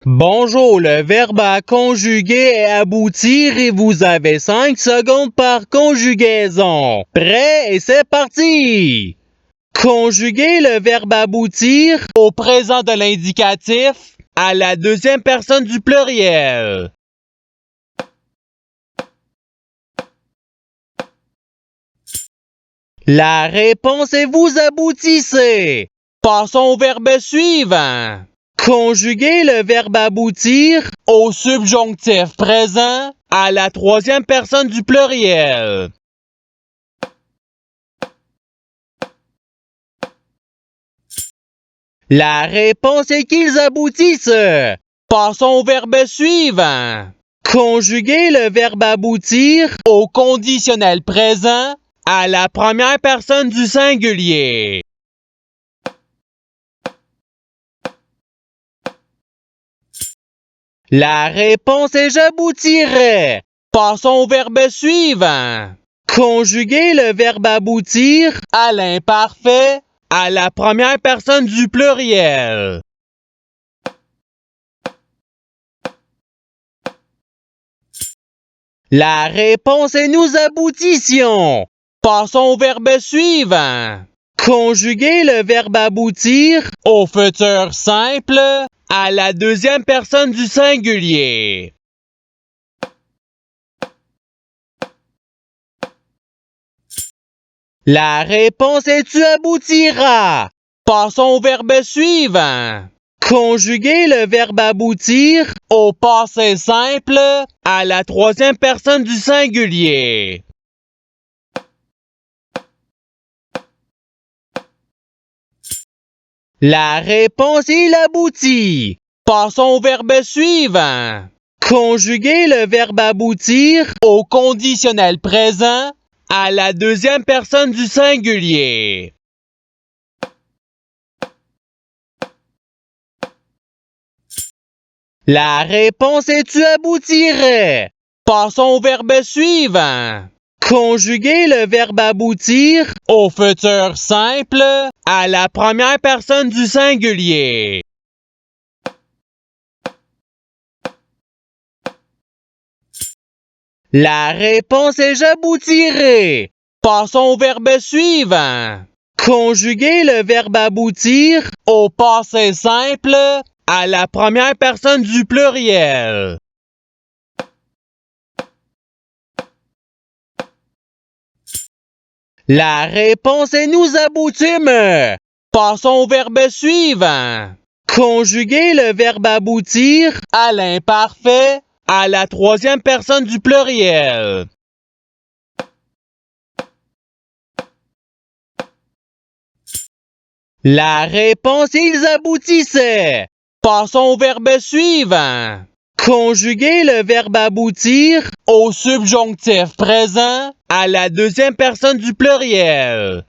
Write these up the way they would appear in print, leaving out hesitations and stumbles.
Bonjour, le verbe à conjuguer est aboutir et vous avez 5 secondes par conjugaison. Prêt et c'est parti! Conjuguer le verbe aboutir au présent de l'indicatif à la deuxième personne du pluriel. La réponse est vous aboutissez. Passons au verbe suivant. Conjuguer le verbe aboutir au subjonctif présent à la troisième personne du pluriel. La réponse est qu'ils aboutissent. Passons au verbe suivant. Conjuguer le verbe aboutir au conditionnel présent à la première personne du singulier. La réponse est j'aboutirai. Passons au verbe suivant. Conjuguer le verbe aboutir à l'imparfait à la première personne du pluriel. La réponse est nous aboutissions. Passons au verbe suivant. Conjuguer le verbe aboutir au futur simple à la deuxième personne du singulier. La réponse est tu aboutiras. Passons au verbe suivant. Conjuguer le verbe aboutir au passé simple à la troisième personne du singulier. La réponse il aboutit. Passons au verbe suivant. Conjuguer le verbe aboutir au conditionnel présent à la deuxième personne du singulier. La réponse est tu aboutirais. Passons au verbe suivant. Conjuguer le verbe aboutir au futur simple à la première personne du singulier. La réponse est j'aboutirai. Passons au verbe suivant. Conjuguer le verbe aboutir au passé simple à la première personne du pluriel. La réponse est nous aboutîmes. Passons au verbe suivant. Conjuguer le verbe aboutir à l'imparfait à la troisième personne du pluriel. La réponse ils aboutissaient. Passons au verbe suivant. Conjuguer le verbe aboutir au subjonctif présent à la deuxième personne du pluriel.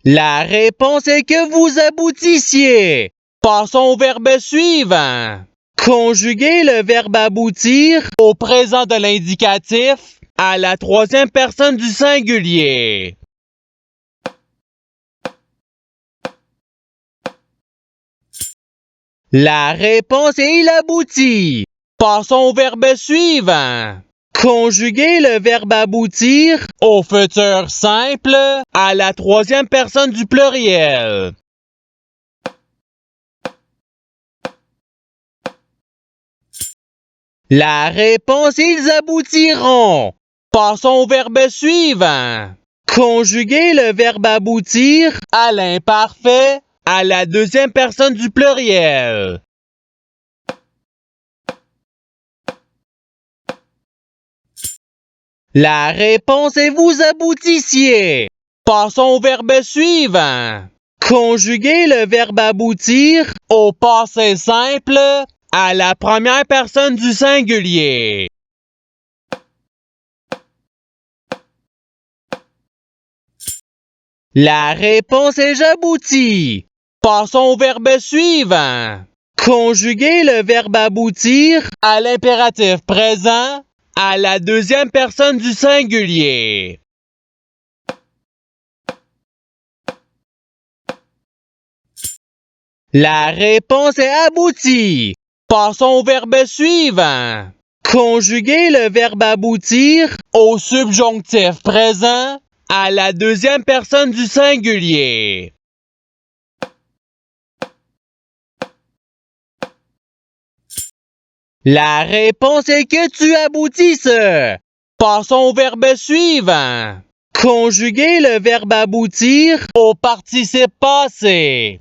La réponse est que vous aboutissiez. Passons au verbe suivant. Conjuguer le verbe aboutir au présent de l'indicatif à la troisième personne du singulier. La réponse est il aboutit. Passons au verbe suivant. Conjuguer le verbe aboutir au futur simple à la troisième personne du pluriel. La réponse ils aboutiront. Passons au verbe suivant. Conjuguer le verbe aboutir à l'imparfait à la deuxième personne du pluriel. La réponse est vous aboutissiez. Passons au verbe suivant. Conjuguer le verbe aboutir au passé simple à la première personne du singulier. La réponse est j'aboutis. Passons au verbe suivant. Conjuguer le verbe aboutir à l'impératif présent à la deuxième personne du singulier. La réponse est aboutie. Passons au verbe suivant. Conjuguer le verbe aboutir au subjonctif présent à la deuxième personne du singulier. La réponse est que tu aboutisses. Passons au verbe suivant. Conjuguer le verbe aboutir au participe passé.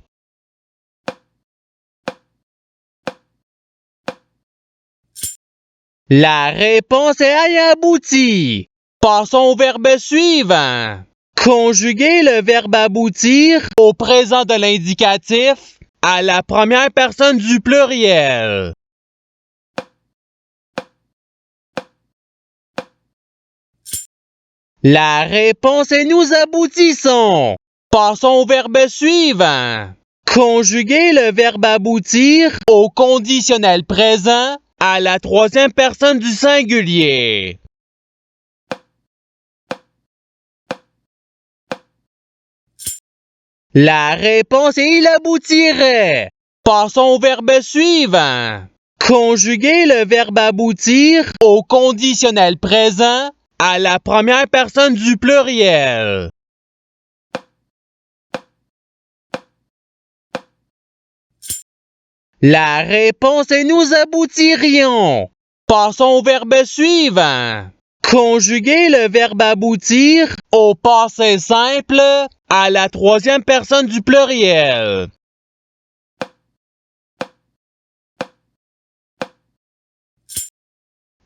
La réponse est ayant abouti. Passons au verbe suivant. Conjuguer le verbe aboutir au présent de l'indicatif à la première personne du pluriel. La réponse est nous aboutissons. Passons au verbe suivant. Conjuguer le verbe aboutir au conditionnel présent à la troisième personne du singulier. La réponse est il aboutirait. Passons au verbe suivant. Conjuguer le verbe aboutir au conditionnel présent à la première personne du pluriel. La réponse est nous aboutirions. Passons au verbe suivant. Conjuguer le verbe aboutir au passé simple à la troisième personne du pluriel.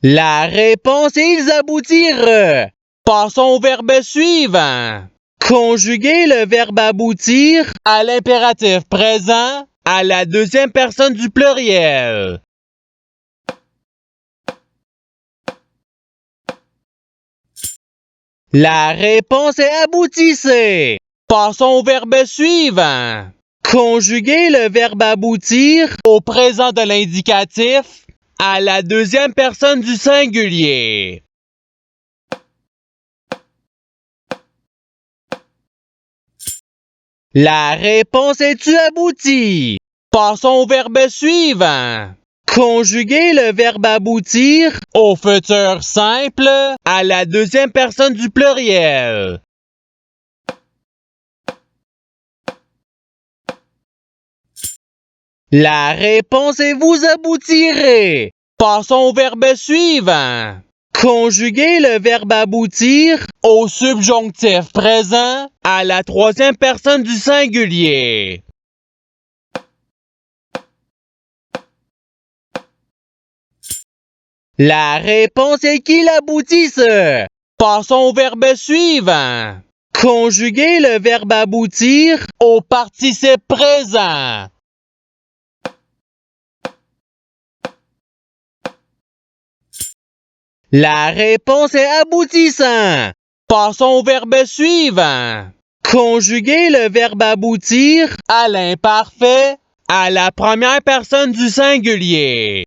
La réponse est ils aboutirent. Passons au verbe suivant. Conjuguer le verbe aboutir à l'impératif présent à la deuxième personne du pluriel. La réponse est aboutissez. Passons au verbe suivant. Conjuguer le verbe aboutir au présent de l'indicatif à la deuxième personne du singulier. La réponse est tu abouti. Passons au verbe suivant. Conjuguer le verbe aboutir au futur simple à la deuxième personne du pluriel. La réponse est vous aboutirez. Passons au verbe suivant. Conjuguer le verbe aboutir au subjonctif présent à la troisième personne du singulier. La réponse est qu'il aboutisse. Passons au verbe suivant. Conjuguer le verbe aboutir au participe présent. La réponse est aboutissant. Passons au verbe suivant. Conjuguer le verbe aboutir à l'imparfait à la première personne du singulier.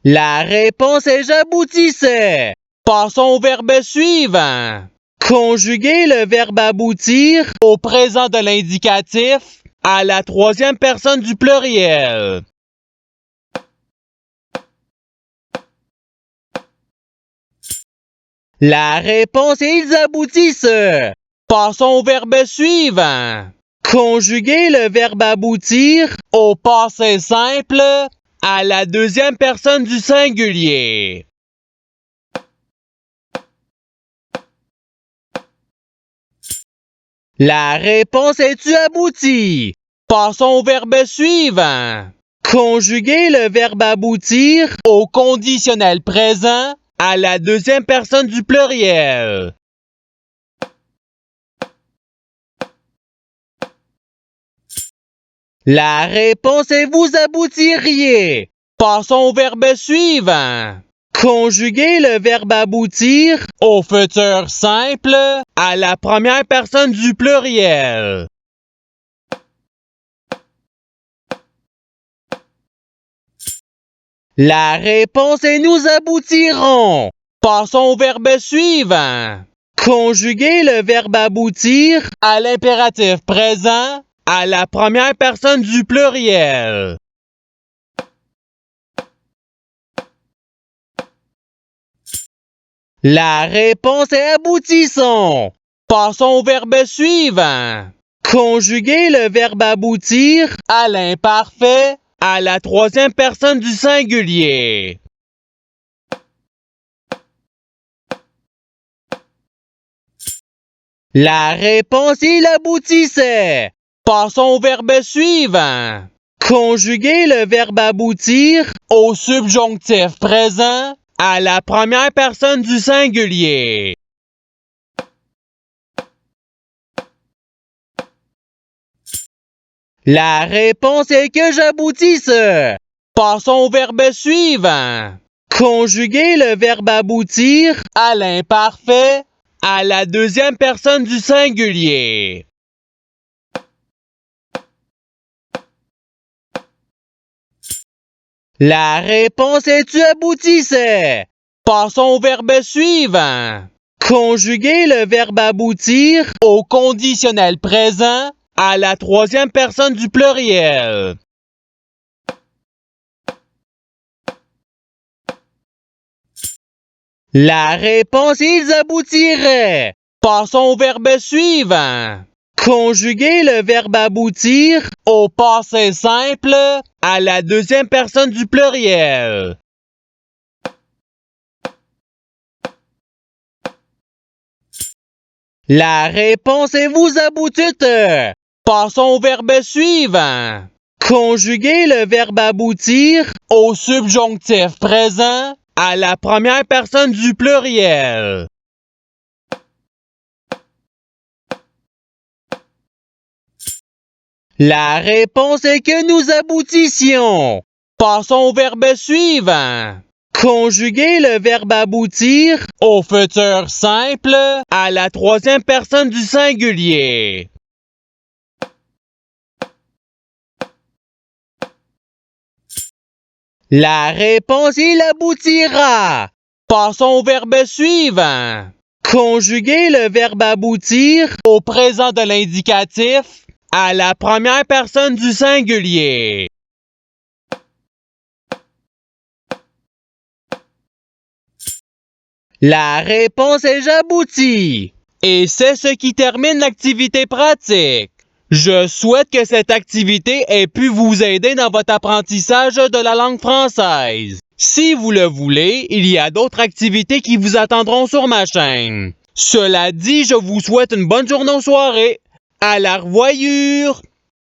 La réponse est j'aboutissais. Passons au verbe suivant. Conjuguer le verbe aboutir au présent de l'indicatif à la troisième personne du pluriel. La réponse est ils aboutissent. Passons au verbe suivant. Conjuguer le verbe aboutir au passé simple à la deuxième personne du singulier. La réponse est tu abouti. Passons au verbe suivant. Conjuguer le verbe aboutir au conditionnel présent à la deuxième personne du pluriel. La réponse est vous aboutiriez. Passons au verbe suivant. Conjuguer le verbe aboutir au futur simple à la première personne du pluriel. La réponse est nous aboutirons. Passons au verbe suivant. Conjuguer le verbe aboutir à l'impératif présent à la première personne du pluriel. La réponse est aboutisson. Passons au verbe suivant. Conjuguer le verbe aboutir à l'imparfait à la troisième personne du singulier. La réponse est l'aboutissait. Passons au verbe suivant. Conjuguer le verbe aboutir au subjonctif présent à la première personne du singulier. La réponse est que j'aboutisse. Passons au verbe suivant. Conjuguer le verbe aboutir à l'imparfait à la deuxième personne du singulier. La réponse est tu aboutissais. Passons au verbe suivant. Conjuguer le verbe aboutir au conditionnel présent à la troisième personne du pluriel. La réponse ils aboutiraient. Passons au verbe suivant. Conjuguer le verbe aboutir au passé simple à la deuxième personne du pluriel. La réponse est vous aboutite. Passons au verbe suivant. Conjuguer le verbe aboutir au subjonctif présent à la première personne du pluriel. La réponse est que nous aboutissions. Passons au verbe suivant. Conjuguer le verbe aboutir au futur simple à la troisième personne du singulier. La réponse il aboutira. Passons au verbe suivant. Conjuguer le verbe aboutir au présent de l'indicatif à la première personne du singulier. La réponse est j'aboutis. Et c'est ce qui termine l'activité pratique. Je souhaite que cette activité ait pu vous aider dans votre apprentissage de la langue française. Si vous le voulez, il y a d'autres activités qui vous attendront sur ma chaîne. Cela dit, je vous souhaite une bonne journée ou soirée. À la revoyure!